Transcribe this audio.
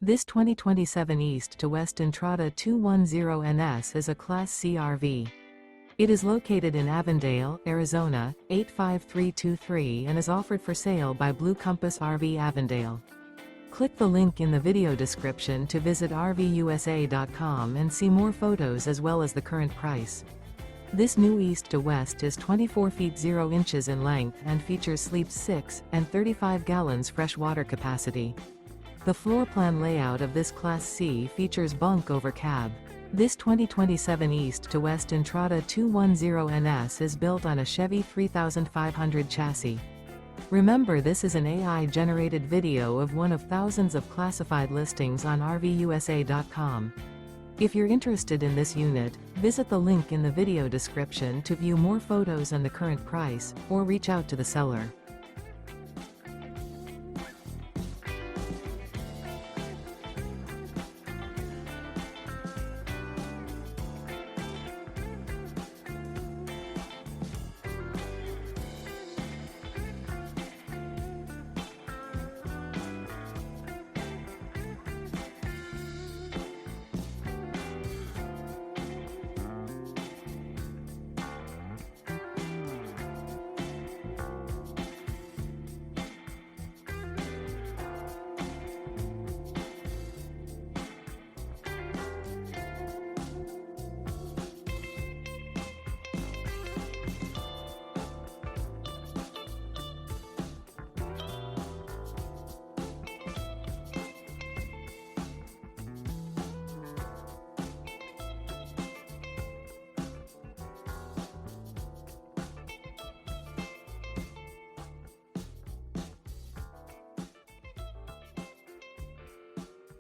This 2027 East to West Entrada 210NS is a Class C RV. It is located in Avondale, Arizona, 85323 and is offered for sale by Blue Compass RV Avondale. Click the link in the video description to visit RVUSA.com and see more photos as well as the current price. This new East to West is 24 feet 0 inches in length and features sleeps 6 and 35 gallons fresh water capacity. The floor plan layout of this Class C features bunk over cab. This 2027 East to West Entrada 210NS is built on a Chevy 3500 chassis. Remember, this is an AI-generated video of one of thousands of classified listings on RVUSA.com. If you're interested in this unit, visit the link in the video description to view more photos and the current price, or reach out to the seller.